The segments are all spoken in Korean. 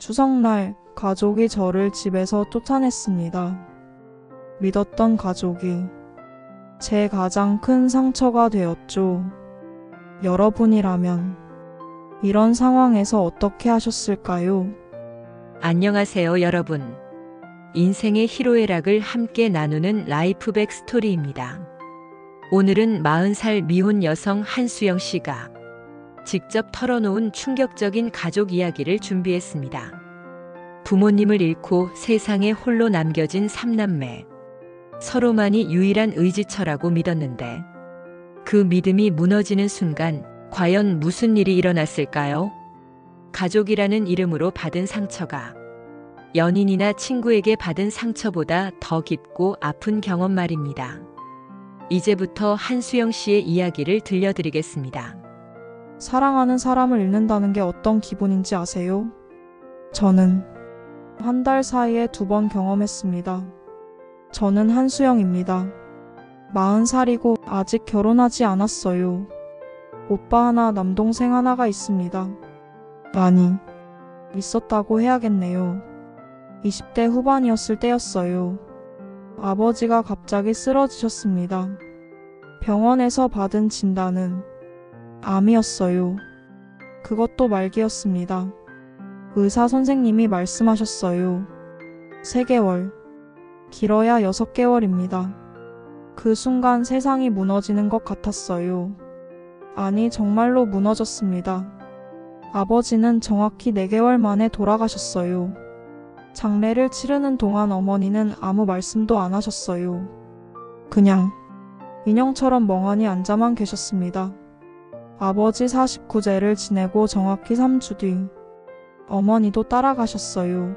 추석날 가족이 저를 집에서 쫓아냈습니다. 믿었던 가족이 제 가장 큰 상처가 되었죠. 여러분이라면 이런 상황에서 어떻게 하셨을까요? 안녕하세요, 여러분. 인생의 희로애락을 함께 나누는 라이프백 스토리입니다. 오늘은 40살 미혼 여성 한수영 씨가 직접 털어놓은 충격적인 가족 이야기를 준비했습니다. 부모님을 잃고 세상에 홀로 남겨진 3남매. 서로만이 유일한 의지처라고 믿었는데 그 믿음이 무너지는 순간 과연 무슨 일이 일어났을까요? 가족이라는 이름으로 받은 상처가 연인이나 친구에게 받은 상처보다 더 깊고 아픈 경험 말입니다. 이제부터 한수영 씨의 이야기를 들려드리겠습니다. 사랑하는 사람을 잃는다는 게 어떤 기분인지 아세요? 저는 한 달 사이에 2번 경험했습니다. 저는 한수영입니다. 40살이고 아직 결혼하지 않았어요. 오빠 하나, 남동생 하나가 있습니다. 아니, 있었다고 해야겠네요. 20대 후반이었을 때였어요. 아버지가 갑자기 쓰러지셨습니다. 병원에서 받은 진단은 암이었어요. 그것도 말기였습니다. 의사 선생님이 말씀하셨어요. 3개월, 길어야 6개월입니다. 그 순간 세상이 무너지는 것 같았어요. 아니, 정말로 무너졌습니다. 아버지는 정확히 4개월 만에 돌아가셨어요. 장례를 치르는 동안 어머니는 아무 말씀도 안 하셨어요. 그냥 인형처럼 멍하니 앉아만 계셨습니다. 아버지 49제를 지내고 정확히 3주 뒤 어머니도 따라가셨어요.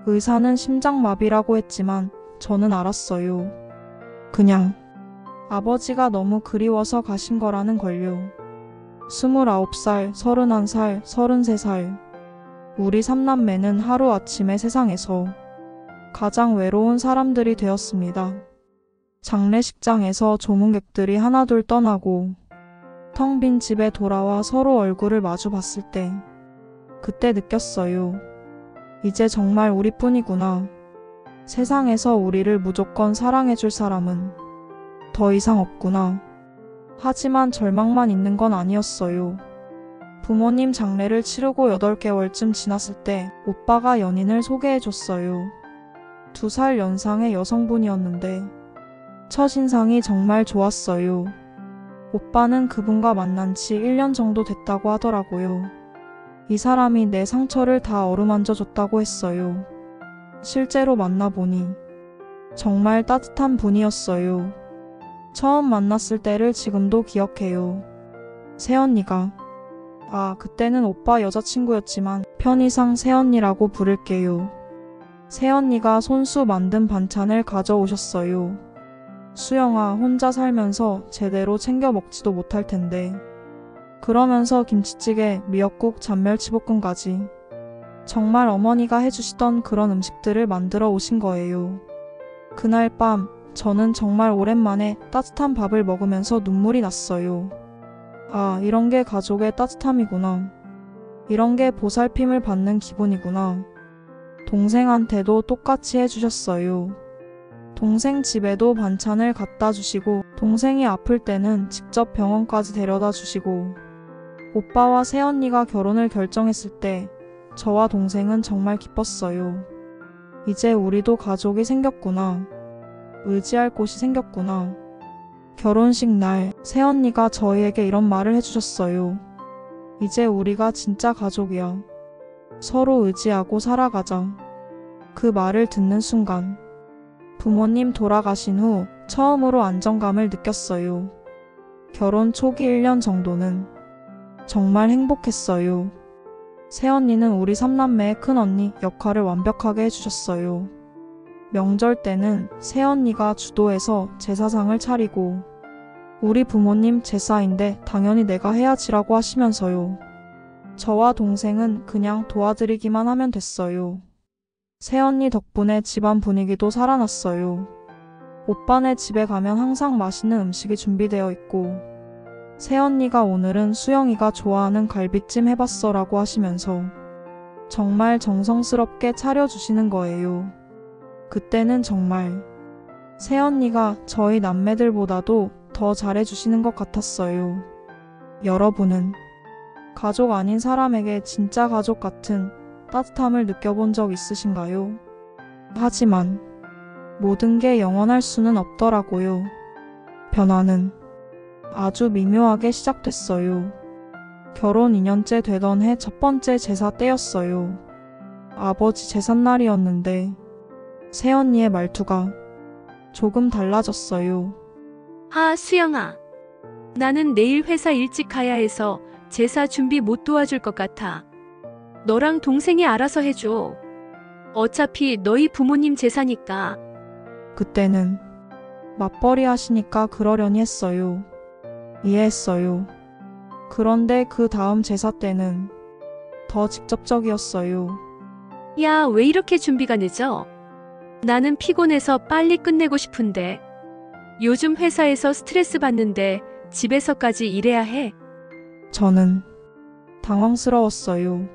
의사는 심장마비라고 했지만 저는 알았어요. 그냥 아버지가 너무 그리워서 가신 거라는 걸요. 29살, 31살, 33살. 우리 3남매는 하루아침에 세상에서 가장 외로운 사람들이 되었습니다. 장례식장에서 조문객들이 하나둘 떠나고 텅 빈 집에 돌아와 서로 얼굴을 마주 봤을 때 그때 느꼈어요. 이제 정말 우리뿐이구나. 세상에서 우리를 무조건 사랑해줄 사람은 더 이상 없구나. 하지만 절망만 있는 건 아니었어요. 부모님 장례를 치르고 8개월쯤 지났을 때 오빠가 연인을 소개해줬어요. 2살 연상의 여성분이었는데 첫인상이 정말 좋았어요. 오빠는 그분과 만난 지 1년 정도 됐다고 하더라고요. 이 사람이 내 상처를 다 어루만져 줬다고 했어요. 실제로 만나보니 정말 따뜻한 분이었어요. 처음 만났을 때를 지금도 기억해요. 새언니가, 그때는 오빠 여자친구였지만 편의상 새언니라고 부를게요. 새언니가 손수 만든 반찬을 가져오셨어요. 수영아, 혼자 살면서 제대로 챙겨 먹지도 못할 텐데. 그러면서 김치찌개, 미역국, 잔멸치볶음까지 정말 어머니가 해주시던 그런 음식들을 만들어 오신 거예요. 그날 밤 저는 정말 오랜만에 따뜻한 밥을 먹으면서 눈물이 났어요. 이런 게 가족의 따뜻함이구나. 이런 게 보살핌을 받는 기분이구나. 동생한테도 똑같이 해주셨어요. 동생 집에도 반찬을 갖다 주시고 동생이 아플 때는 직접 병원까지 데려다 주시고 오빠와 새언니가 결혼을 결정했을 때 저와 동생은 정말 기뻤어요. 이제 우리도 가족이 생겼구나. 의지할 곳이 생겼구나. 결혼식 날 새언니가 저희에게 이런 말을 해주셨어요. 이제 우리가 진짜 가족이야. 서로 의지하고 살아가자. 그 말을 듣는 순간 부모님 돌아가신 후 처음으로 안정감을 느꼈어요. 결혼 초기 1년 정도는 정말 행복했어요. 새언니는 우리 3남매의 큰언니 역할을 완벽하게 해주셨어요. 명절 때는 새언니가 주도해서 제사상을 차리고 우리 부모님 제사인데 당연히 내가 해야지라고 하시면서요. 저와 동생은 그냥 도와드리기만 하면 됐어요. 새언니 덕분에 집안 분위기도 살아났어요. 오빠네 집에 가면 항상 맛있는 음식이 준비되어 있고 새언니가 오늘은 수영이가 좋아하는 갈비찜 해봤어 라고 하시면서 정말 정성스럽게 차려주시는 거예요. 그때는 정말 새언니가 저희 남매들보다도 더 잘해주시는 것 같았어요. 여러분은 가족 아닌 사람에게 진짜 가족 같은 따뜻함을 느껴본 적 있으신가요? 하지만 모든 게 영원할 수는 없더라고요. 변화는 아주 미묘하게 시작됐어요. 결혼 2년째 되던 해 첫 번째 제사 때였어요. 아버지 제삿날이었는데 새언니의 말투가 조금 달라졌어요. 아, 수영아. 나는 내일 회사 일찍 가야 해서 제사 준비 못 도와줄 것 같아. 너랑 동생이 알아서 해줘. 어차피 너희 부모님 제사니까. 그때는 맞벌이 하시니까 그러려니 했어요. 이해했어요. 그런데 그 다음 제사 때는 더 직접적이었어요. 야, 왜 이렇게 준비가 늦어? 나는 피곤해서 빨리 끝내고 싶은데. 요즘 회사에서 스트레스 받는데 집에서까지 일해야 해. 저는 당황스러웠어요.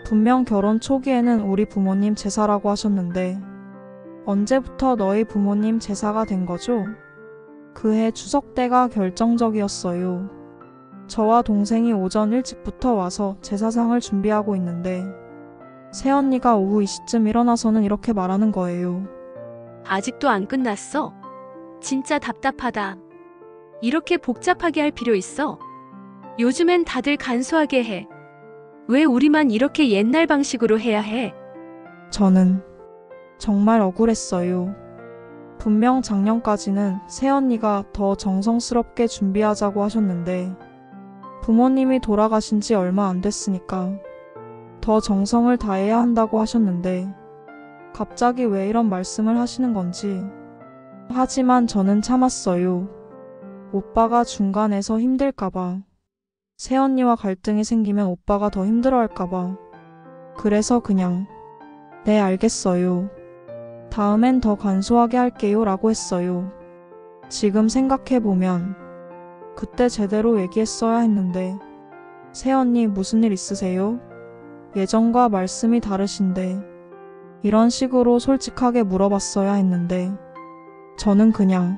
분명 결혼 초기에는 우리 부모님 제사라고 하셨는데 언제부터 너희 부모님 제사가 된 거죠? 그해 추석 때가 결정적이었어요. 저와 동생이 오전 일찍부터 와서 제사상을 준비하고 있는데 새언니가 오후 2시쯤 일어나서는 이렇게 말하는 거예요. 아직도 안 끝났어? 진짜 답답하다. 이렇게 복잡하게 할 필요 있어? 요즘엔 다들 간소하게 해. 왜 우리만 이렇게 옛날 방식으로 해야 해? 저는 정말 억울했어요. 분명 작년까지는 새언니가 더 정성스럽게 준비하자고 하셨는데 부모님이 돌아가신 지 얼마 안 됐으니까 더 정성을 다해야 한다고 하셨는데 갑자기 왜 이런 말씀을 하시는 건지. 하지만 저는 참았어요. 오빠가 중간에서 힘들까봐. 새언니와 갈등이 생기면 오빠가 더 힘들어할까봐. 그래서 그냥 네, 알겠어요. 다음엔 더 간소하게 할게요 라고 했어요. 지금 생각해보면 그때 제대로 얘기했어야 했는데 새언니 무슨 일 있으세요? 예전과 말씀이 다르신데 이런 식으로 솔직하게 물어봤어야 했는데 저는 그냥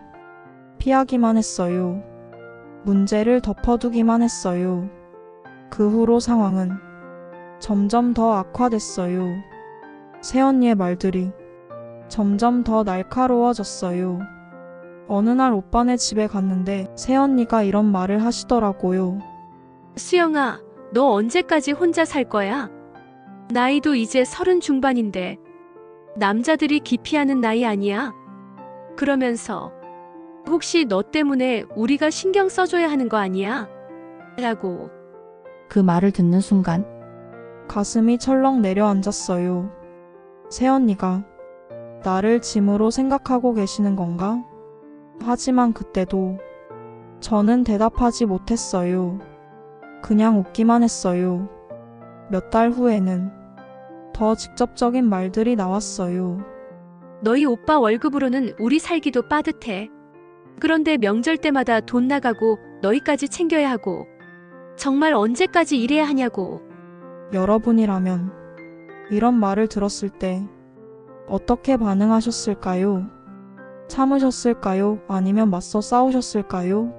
피하기만 했어요. 문제를 덮어두기만 했어요. 그 후로 상황은 점점 더 악화됐어요. 새언니의 말들이 점점 더 날카로워졌어요. 어느 날 오빠네 집에 갔는데 새언니가 이런 말을 하시더라고요. 수영아, 너 언제까지 혼자 살 거야? 나이도 이제 30 중반인데 남자들이 기피하는 나이 아니야? 그러면서 혹시 너 때문에 우리가 신경 써줘야 하는 거 아니야? 라고. 그 말을 듣는 순간 가슴이 철렁 내려앉았어요. 새언니가 나를 짐으로 생각하고 계시는 건가? 하지만 그때도 저는 대답하지 못했어요. 그냥 웃기만 했어요. 몇 달 후에는 더 직접적인 말들이 나왔어요. 너희 오빠 월급으로는 우리 살기도 빠듯해. 그런데 명절 때마다 돈 나가고 너희까지 챙겨야 하고. 정말 언제까지 일해야 하냐고. 여러분이라면 이런 말을 들었을 때 어떻게 반응하셨을까요? 참으셨을까요? 아니면 맞서 싸우셨을까요?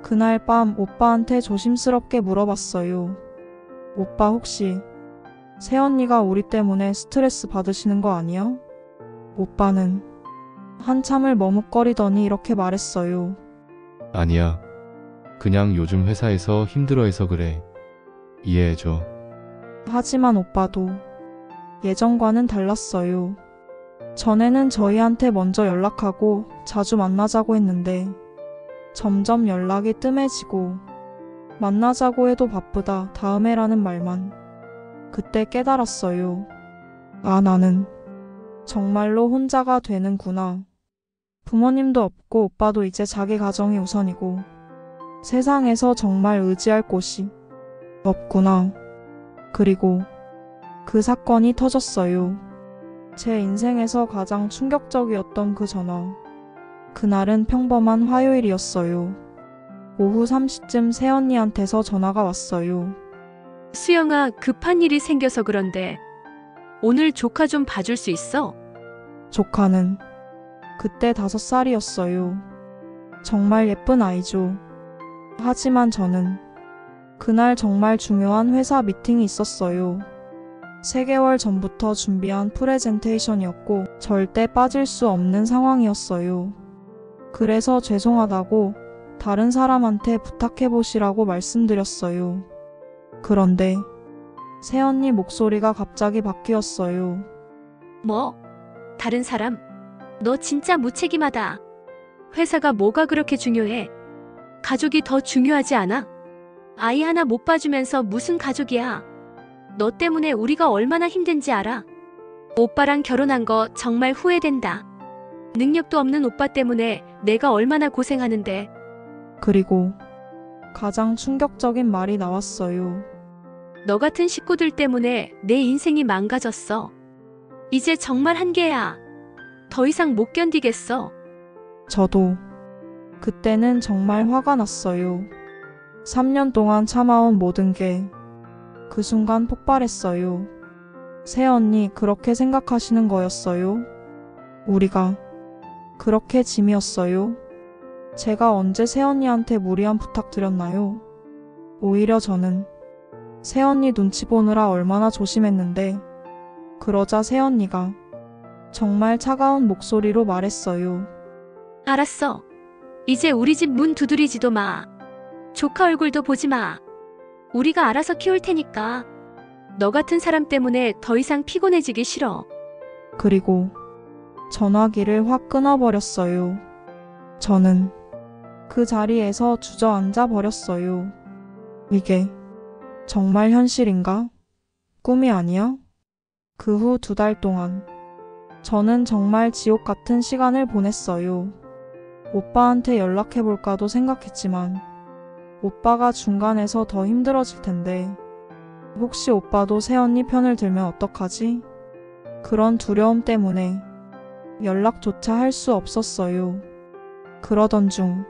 그날 밤 오빠한테 조심스럽게 물어봤어요. 오빠 혹시 새언니가 우리 때문에 스트레스 받으시는 거 아니야? 오빠는 한참을 머뭇거리더니 이렇게 말했어요. 아니야. 그냥 요즘 회사에서 힘들어해서 그래. 이해해줘. 하지만 오빠도 예전과는 달랐어요. 전에는 저희한테 먼저 연락하고 자주 만나자고 했는데 점점 연락이 뜸해지고 만나자고 해도 바쁘다 다음에라는 말만. 그때 깨달았어요. 아, 나는 정말로 혼자가 되는구나. 부모님도 없고 오빠도 이제 자기 가정이 우선이고 세상에서 정말 의지할 곳이 없구나. 그리고 그 사건이 터졌어요. 제 인생에서 가장 충격적이었던 그 전화. 그날은 평범한 화요일이었어요. 오후 3시쯤 새언니한테서 전화가 왔어요. 수영아, 급한 일이 생겨서 그런데 오늘 조카 좀 봐줄 수 있어? 조카는 그때 5살이었어요. 정말 예쁜 아이죠. 하지만 저는 그날 정말 중요한 회사 미팅이 있었어요. 3개월 전부터 준비한 프레젠테이션이었고 절대 빠질 수 없는 상황이었어요. 그래서 죄송하다고 다른 사람한테 부탁해보시라고 말씀드렸어요. 그런데 새언니 목소리가 갑자기 바뀌었어요. 뭐? 다른 사람? 너 진짜 무책임하다. 회사가 뭐가 그렇게 중요해? 가족이 더 중요하지 않아? 아이 하나 못 봐주면서 무슨 가족이야? 너 때문에 우리가 얼마나 힘든지 알아? 오빠랑 결혼한 거 정말 후회된다. 능력도 없는 오빠 때문에 내가 얼마나 고생하는데. 그리고 가장 충격적인 말이 나왔어요. 너 같은 식구들 때문에 내 인생이 망가졌어. 이제 정말 한계야. 더 이상 못 견디겠어. 저도 그때는 정말 화가 났어요. 3년 동안 참아온 모든 게 그 순간 폭발했어요. 새언니 그렇게 생각하시는 거였어요? 우리가 그렇게 짐이었어요? 제가 언제 새언니한테 무리한 부탁 드렸나요? 오히려 저는 새언니 눈치 보느라 얼마나 조심했는데. 그러자 새언니가 정말 차가운 목소리로 말했어요. 알았어. 이제 우리 집 문 두드리지도 마. 조카 얼굴도 보지 마. 우리가 알아서 키울 테니까. 너 같은 사람 때문에 더 이상 피곤해지기 싫어. 그리고 전화기를 확 끊어버렸어요. 저는 그 자리에서 주저앉아 버렸어요. 이게 정말 현실인가? 꿈이 아니야? 그 후 2달 동안 저는 정말 지옥 같은 시간을 보냈어요. 오빠한테 연락해볼까도 생각했지만 오빠가 중간에서 더 힘들어질 텐데 혹시 오빠도 새언니 편을 들면 어떡하지? 그런 두려움 때문에 연락조차 할 수 없었어요. 그러던 중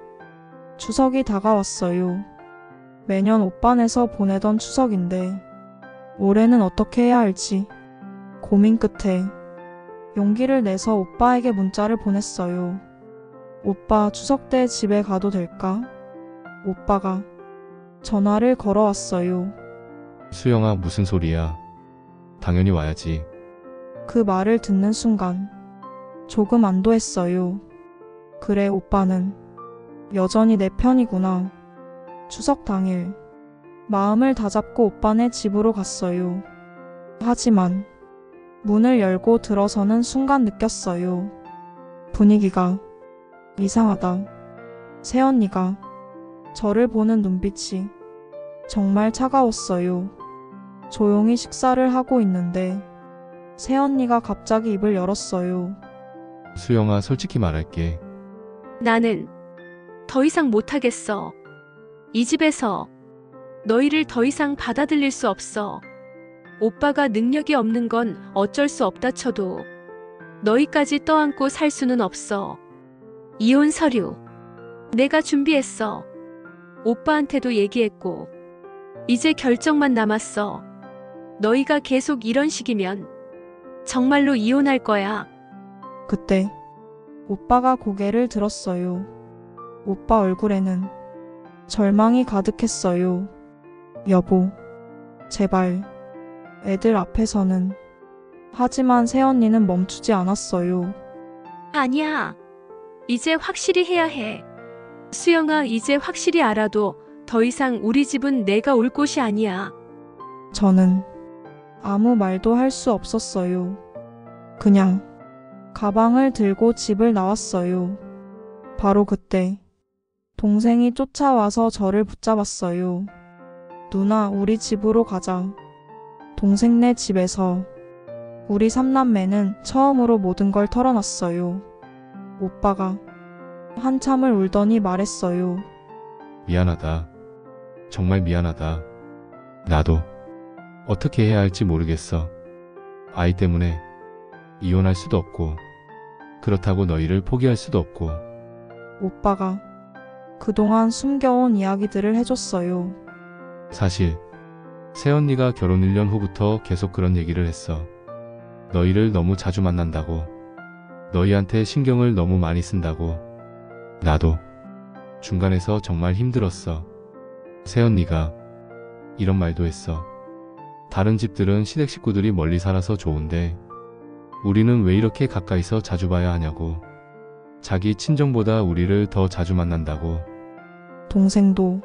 추석이 다가왔어요. 매년 오빠네서 보내던 추석인데 올해는 어떻게 해야 할지 고민 끝에 용기를 내서 오빠에게 문자를 보냈어요. 오빠, 추석 때 집에 가도 될까? 오빠가 전화를 걸어왔어요. 수영아, 무슨 소리야? 당연히 와야지. 그 말을 듣는 순간 조금 안도했어요. 그래, 오빠는 여전히 내 편이구나. 추석 당일 마음을 다잡고 오빠네 집으로 갔어요. 하지만 문을 열고 들어서는 순간 느꼈어요. 분위기가 이상하다. 새언니가 저를 보는 눈빛이 정말 차가웠어요. 조용히 식사를 하고 있는데 새언니가 갑자기 입을 열었어요. 수영아, 솔직히 말할게. 나는 더 이상 못하겠어. 이 집에서 너희를 더 이상 받아들일 수 없어. 오빠가 능력이 없는 건 어쩔 수 없다 쳐도 너희까지 떠안고 살 수는 없어. 이혼 서류 내가 준비했어. 오빠한테도 얘기했고 이제 결정만 남았어. 너희가 계속 이런 식이면 정말로 이혼할 거야. 그때 오빠가 고개를 들었어요. 오빠 얼굴에는 절망이 가득했어요. 여보, 제발. 애들 앞에서는. 하지만 새언니는 멈추지 않았어요. 아니야. 이제 확실히 해야 해. 수영아, 이제 확실히 알아도 더 이상 우리 집은 내가 올 곳이 아니야. 저는 아무 말도 할 수 없었어요. 그냥 가방을 들고 집을 나왔어요. 바로 그때 동생이 쫓아와서 저를 붙잡았어요. 누나, 우리 집으로 가자. 동생네 집에서 우리 3남매는 처음으로 모든 걸 털어놨어요. 오빠가 한참을 울더니 말했어요. 미안하다. 정말 미안하다. 나도 어떻게 해야 할지 모르겠어. 아이 때문에 이혼할 수도 없고 그렇다고 너희를 포기할 수도 없고. 오빠가 그동안 숨겨온 이야기들을 해줬어요. 사실 새언니가 결혼 1년 후부터 계속 그런 얘기를 했어. 너희를 너무 자주 만난다고. 너희한테 신경을 너무 많이 쓴다고. 나도 중간에서 정말 힘들었어. 새언니가 이런 말도 했어. 다른 집들은 시댁 식구들이 멀리 살아서 좋은데 우리는 왜 이렇게 가까이서 자주 봐야 하냐고. 자기 친정보다 우리를 더 자주 만난다고. 동생도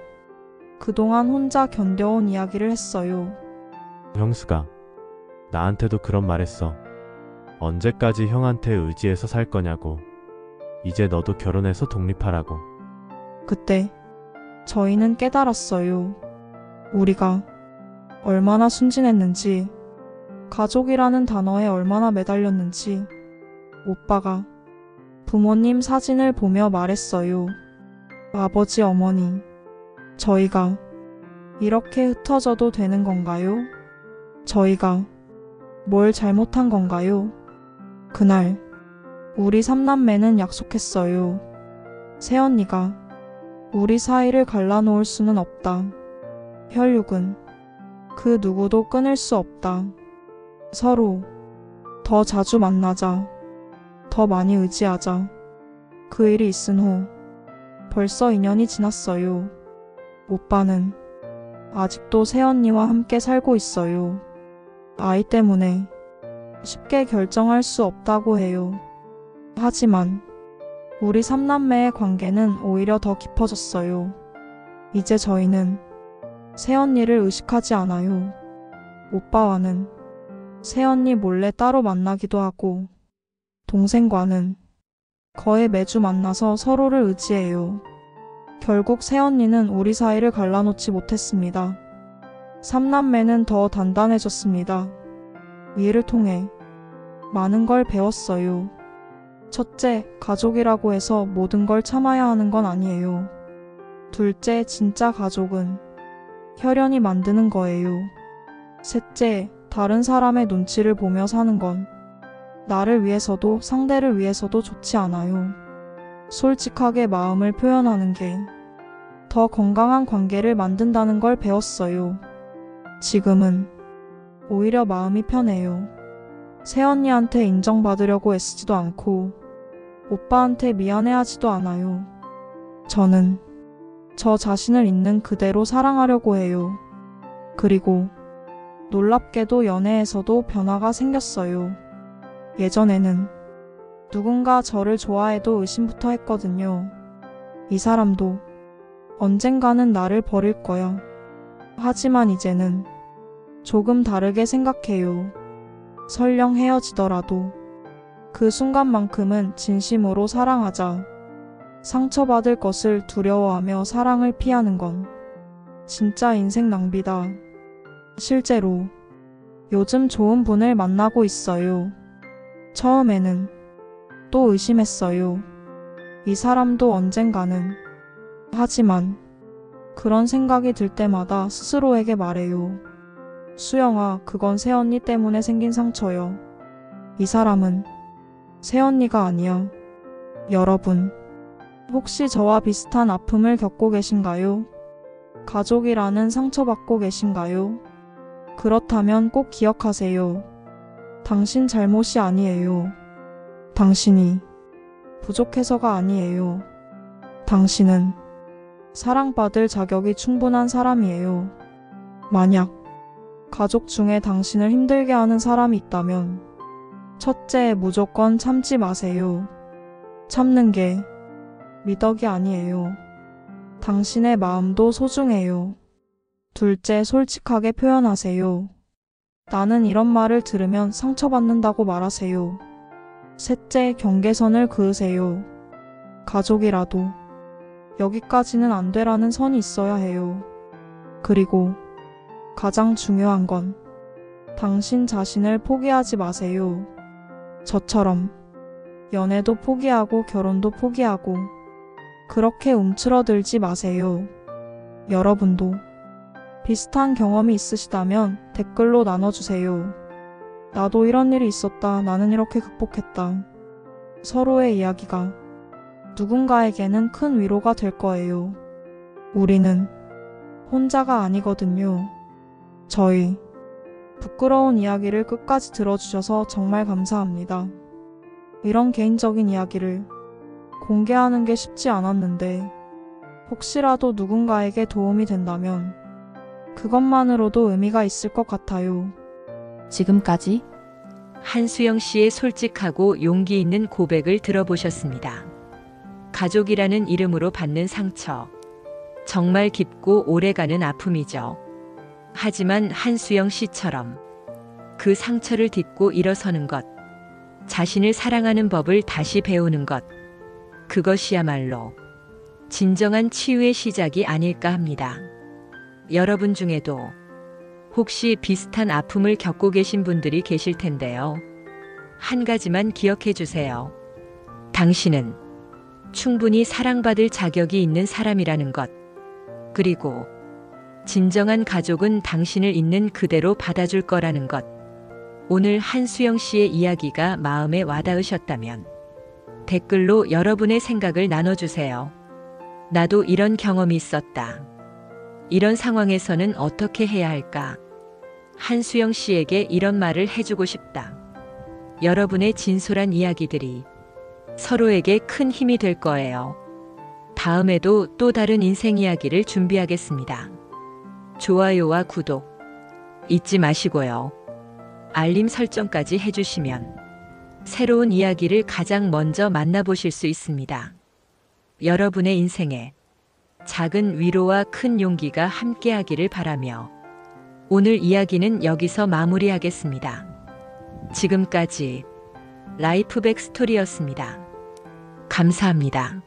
그동안 혼자 견뎌온 이야기를 했어요. 형수가 나한테도 그런 말 했어. 언제까지 형한테 의지해서 살 거냐고. 이제 너도 결혼해서 독립하라고. 그때 저희는 깨달았어요. 우리가 얼마나 순진했는지, 가족이라는 단어에 얼마나 매달렸는지. 오빠가 부모님 사진을 보며 말했어요. 아버지, 어머니, 저희가 이렇게 흩어져도 되는 건가요? 저희가 뭘 잘못한 건가요? 그날 우리 삼남매는 약속했어요. 새언니가 우리 사이를 갈라놓을 수는 없다. 혈육은 그 누구도 끊을 수 없다. 서로 더 자주 만나자. 더 많이 의지하자. 그 일이 있은 후 벌써 2년이 지났어요. 오빠는 아직도 새언니와 함께 살고 있어요. 아이 때문에 쉽게 결정할 수 없다고 해요. 하지만 우리 삼남매의 관계는 오히려 더 깊어졌어요. 이제 저희는 새언니를 의식하지 않아요. 오빠와는 새언니 몰래 따로 만나기도 하고, 동생과는 거의 매주 만나서 서로를 의지해요. 결국 새언니는 우리 사이를 갈라놓지 못했습니다. 삼남매는 더 단단해졌습니다. 이 일을 통해 많은 걸 배웠어요. 첫째, 가족이라고 해서 모든 걸 참아야 하는 건 아니에요. 둘째, 진짜 가족은 혈연이 만드는 거예요. 셋째, 다른 사람의 눈치를 보며 사는 건 나를 위해서도 상대를 위해서도 좋지 않아요. 솔직하게 마음을 표현하는 게 더 건강한 관계를 만든다는 걸 배웠어요. 지금은 오히려 마음이 편해요. 새언니한테 인정받으려고 애쓰지도 않고 오빠한테 미안해하지도 않아요. 저는 저 자신을 있는 그대로 사랑하려고 해요. 그리고 놀랍게도 연애에서도 변화가 생겼어요. 예전에는 누군가 저를 좋아해도 의심부터 했거든요. 이 사람도 언젠가는 나를 버릴 거야. 하지만 이제는 조금 다르게 생각해요. 설령 헤어지더라도 그 순간만큼은 진심으로 사랑하자. 상처받을 것을 두려워하며 사랑을 피하는 건 진짜 인생 낭비다. 실제로 요즘 좋은 분을 만나고 있어요. 처음에는 또 의심했어요. 이 사람도 언젠가는. 하지만 그런 생각이 들 때마다 스스로에게 말해요. 수영아, 그건 새언니 때문에 생긴 상처여. 이 사람은 새언니가 아니야. 여러분, 혹시 저와 비슷한 아픔을 겪고 계신가요? 가족이라는 상처받고 계신가요? 그렇다면 꼭 기억하세요. 당신 잘못이 아니에요. 당신이 부족해서가 아니에요. 당신은 사랑받을 자격이 충분한 사람이에요. 만약 가족 중에 당신을 힘들게 하는 사람이 있다면 첫째, 무조건 참지 마세요. 참는 게 미덕이 아니에요. 당신의 마음도 소중해요. 둘째, 솔직하게 표현하세요. 나는 이런 말을 들으면 상처받는다고 말하세요. 셋째, 경계선을 그으세요. 가족이라도 여기까지는 안 되라는 선이 있어야 해요. 그리고 가장 중요한 건 당신 자신을 포기하지 마세요. 저처럼 연애도 포기하고 결혼도 포기하고 그렇게 움츠러들지 마세요. 여러분도 비슷한 경험이 있으시다면 댓글로 나눠주세요. 나도 이런 일이 있었다. 나는 이렇게 극복했다. 서로의 이야기가 누군가에게는 큰 위로가 될 거예요. 우리는 혼자가 아니거든요. 저희 부끄러운 이야기를 끝까지 들어주셔서 정말 감사합니다. 이런 개인적인 이야기를 공개하는 게 쉽지 않았는데 혹시라도 누군가에게 도움이 된다면 그것만으로도 의미가 있을 것 같아요. 지금까지 한수영 씨의 솔직하고 용기 있는 고백을 들어보셨습니다. 가족이라는 이름으로 받는 상처. 정말 깊고 오래가는 아픔이죠. 하지만 한수영 씨처럼 그 상처를 딛고 일어서는 것, 자신을 사랑하는 법을 다시 배우는 것, 그것이야말로 진정한 치유의 시작이 아닐까 합니다. 여러분 중에도 혹시 비슷한 아픔을 겪고 계신 분들이 계실 텐데요. 한 가지만 기억해 주세요. 당신은 충분히 사랑받을 자격이 있는 사람이라는 것. 그리고 진정한 가족은 당신을 있는 그대로 받아줄 거라는 것. 오늘 한수영 씨의 이야기가 마음에 와닿으셨다면 댓글로 여러분의 생각을 나눠주세요. 나도 이런 경험이 있었다. 이런 상황에서는 어떻게 해야 할까? 한수영 씨에게 이런 말을 해주고 싶다. 여러분의 진솔한 이야기들이 서로에게 큰 힘이 될 거예요. 다음에도 또 다른 인생 이야기를 준비하겠습니다. 좋아요와 구독 잊지 마시고요. 알림 설정까지 해주시면 새로운 이야기를 가장 먼저 만나보실 수 있습니다. 여러분의 인생에 작은 위로와 큰 용기가 함께하기를 바라며 오늘 이야기는 여기서 마무리하겠습니다. 지금까지 라이프백 스토리였습니다. 감사합니다.